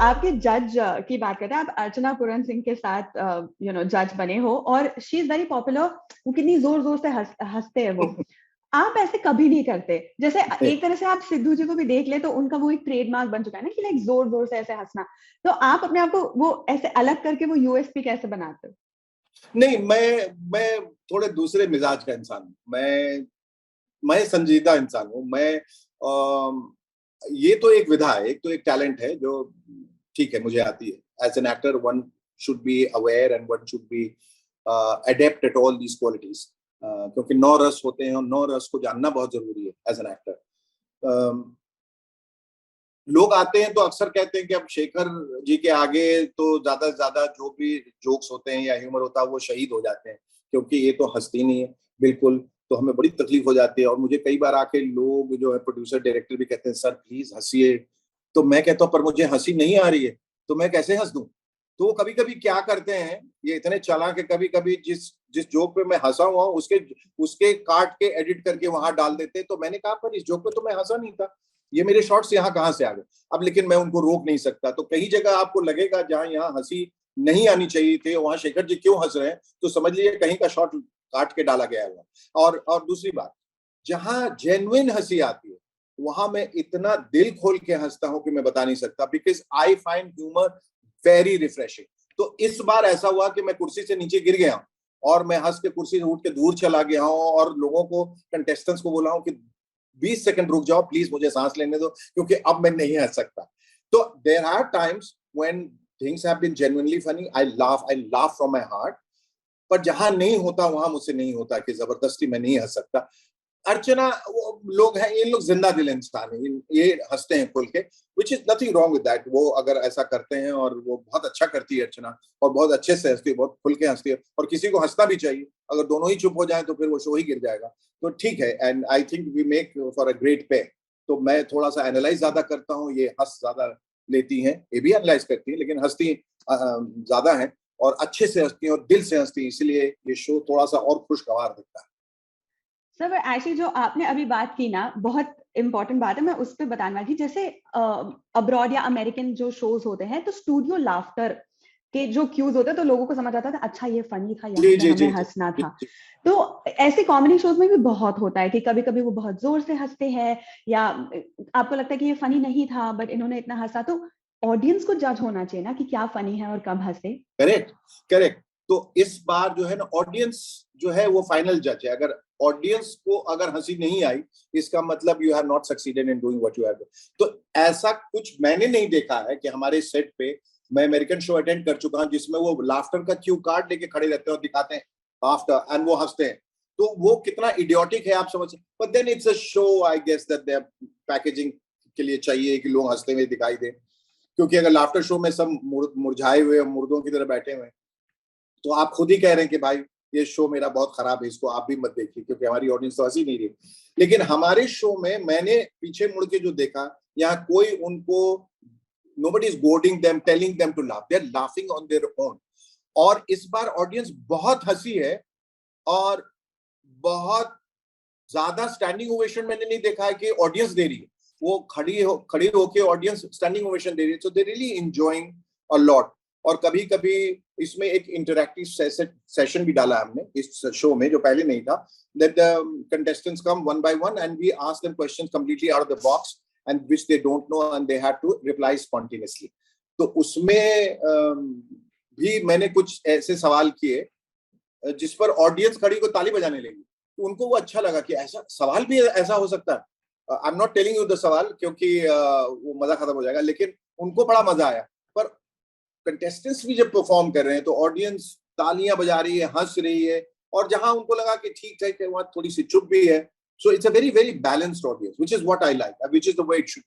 आपके जज की बात करते हैं, आप अर्चना पूरन सिंह के साथ जज बने हो और शी इज वेरी पॉपुलर। वो कितनी जोर जोर से हंसते हैं वो। आप ऐसे कभी नहीं करते। जैसे एक तरह से आप सिद्धू जी को भी देख ले तो उनका वो एक ट्रेडमार्क बन चुका है ना कि लाइक जोर जोर से ऐसे हंसना। तो आप अपने आप को वो ऐसे अलग करके वो यूएसपी कैसे बनाते हो? नहीं, मैं थोड़े दूसरे मिजाज का इंसान हूँ। मैं संजीदा इंसान हूँ। ये तो एक विधा है, एक तो एक टैलेंट है जो ठीक है मुझे आती है। As an actor one should be aware and one should be adept at all these qualities, क्योंकि 9 रस होते हैं और 9 रस को जानना बहुत जरूरी है एज एन एक्टर। लोग आते हैं तो अक्सर कहते हैं कि अब शेखर जी के आगे तो ज्यादा से ज्यादा जो भी जोक्स होते हैं या ह्यूमर होता है वो शहीद हो जाते हैं, क्योंकि ये तो हंसती नहीं है बिल्कुल। तो हमें बड़ी तकलीफ हो जाती है और मुझे कई बार आके लोग जो है प्रोड्यूसर डायरेक्टर भी कहते हैं सर प्लीज हंसिए। तो मैं कहता हूँ पर मुझे हंसी नहीं आ रही है तो मैं कैसे हंस दूं। तो वो कभी कभी क्या करते हैं, ये इतने चालाक के, कभी कभी जिस जिस जोक पे मैं हंसा हुआ हूँ उसके उसके काट के एडिट करके वहां डाल देते। तो मैंने कहा पर इस जोक पे तो मैं हंसा नहीं था, ये मेरे शॉर्ट्स यहाँ कहाँ से आ गए। अब लेकिन मैं उनको रोक नहीं सकता। तो कई जगह आपको लगेगा जहां यहाँ हंसी नहीं आनी चाहिए थे वहां शेखर जी क्यों हंस रहे हैं, तो समझ लीजिए कहीं का शॉट काट के डाला गया है। और दूसरी बात, जहां जेन्युइन हंसी आती है वहां मैं इतना दिल खोल के हंसता हूं कि मैं बता नहीं सकता, because I find humour very refreshing. तो इस बार ऐसा हुआ कि मैं कुर्सी से नीचे गिर गया और मैं हंस के कुर्सी से उठ के दूर चला गया हूं और लोगों को, कंटेस्टेंट्स को बोला हूं कि 20 सेकंड रुक जाओ प्लीज, मुझे सांस लेने दो, क्योंकि अब मैं नहीं हंस सकता। तो there are times when things have been genuinely funny, I laugh from my heart. पर जहां नहीं होता वहां मुझसे नहीं होता कि जबरदस्ती मैं नहीं हंस सकता। अर्चना वो लोग हैं, ये लोग जिंदा दिल इंसान है, ये हंसते हैं खुल के, which is nothing wrong with that. वो अगर ऐसा करते हैं और वो बहुत अच्छा करती है अर्चना, और बहुत अच्छे से हंसती है, बहुत खुल के हंसती है, और किसी को हंसना भी चाहिए। अगर दोनों ही चुप हो जाए तो फिर वो शो ही गिर जाएगा। तो ठीक है, and I think we make for a great pair. तो मैं थोड़ा सा एनालाइज ज्यादा करता हूँ, ये हंस ज्यादा लेती हैं, ये भी एनालाइज करती है लेकिन हंसती ज्यादा है और अच्छे से हंसती है और दिल से हंसती है, इसलिए ये शो थोड़ा सा और खुशगवार दिखता है। सर ऐसी जो आपने अभी बात की ना, बहुत इंपॉर्टेंट बात है, मैं उस पर बताना थी। जैसे अब्रॉड या अमेरिकन जो शोज होते हैं तो स्टूडियो लाफ्टर के जो क्यूज होते हैं तो लोगों को समझ आता था अच्छा ये फनी था, यहाँ जी पे जी हमें जी हंसना जी था। जी। तो ऐसे कॉमेडी शोज में भी बहुत होता है कि कभी कभी वो बहुत जोर से हंसते हैं या आपको लगता है कि ये फनी नहीं था बट इन्होंने इतना हंसा। तो ऑडियंस को जज होना चाहिए ना कि क्या फनी है और कब हंसे। Correct correct. तो इस बार जो है ना ऑडियंस जो है वो फाइनल जज है। अगर ऑडियंस को अगर हंसी नहीं आई, इसका मतलब you have not succeeded in doing what you have. तो ऐसा कुछ मैंने नहीं देखा है कि हमारे सेट पे, मैं अमेरिकन शो अटेंड कर चुका हूं जिसमें वो लाफ्टर का क्यू कार्ड लेके खड़े रहते हैं और दिखाते हैं आफ्टर एंड वो हंसते हैं। तो वो कितना इडियोटिक है आप समझ। But then it's a show, I guess that they packaging के लिए चाहिए कि लोग हंसते हुए दिखाई दे। क्योंकि अगर लाफ्टर शो में सब मुरझाए हुए मुर्दों की तरह बैठे हुए हैं तो आप खुद ही कह रहे हैं कि भाई ये शो मेरा बहुत खराब है, इसको आप भी मत देखिए, क्योंकि हमारी ऑडियंस तो हंसी नहीं रही। लेकिन हमारे शो में मैंने पीछे मुड़ के जो देखा, यहाँ कोई उनको, nobody is goading them telling them to laugh, they're laughing on their own। और इस बार ऑडियंस बहुत हंसी है और बहुत ज्यादा स्टैंडिंग ओवेशन मैंने नहीं देखा है कि ऑडियंस दे रही है। वो खड़ी होके ऑडियंस स्टैंडिंग ओवेशन दे रही है। So they really enjoying a lot. और कभी कभी इसमें एक इंटरैक्टिव सेशन भी डाला हमने इस शो में, जो पहले नहीं था। That the contestants come one by one and we ask them questions completely out of the box and which they don't know and they have to reply spontaneously. तो उसमें भी मैंने कुछ ऐसे सवाल किए जिस पर ऑडियंस खड़ी को ताली बजाने लगी। तो उनको वो अच्छा लगा कि ऐसा सवाल भी ऐसा हो सकता है। I am not telling you the सवाल क्योंकि वो मजा खत्म हो जाएगा, लेकिन उनको बड़ा मजा आया। पर कंटेस्टेंट्स भी जब परफॉर्म कर रहे हैं तो ऑडियंस तालियां बजा रही है, हंस रही है, और जहां उनको लगा कि ठीक है, वहां थोड़ी सी चुप भी है। So it's a very very balanced audience, which is what I like, which is the way it should.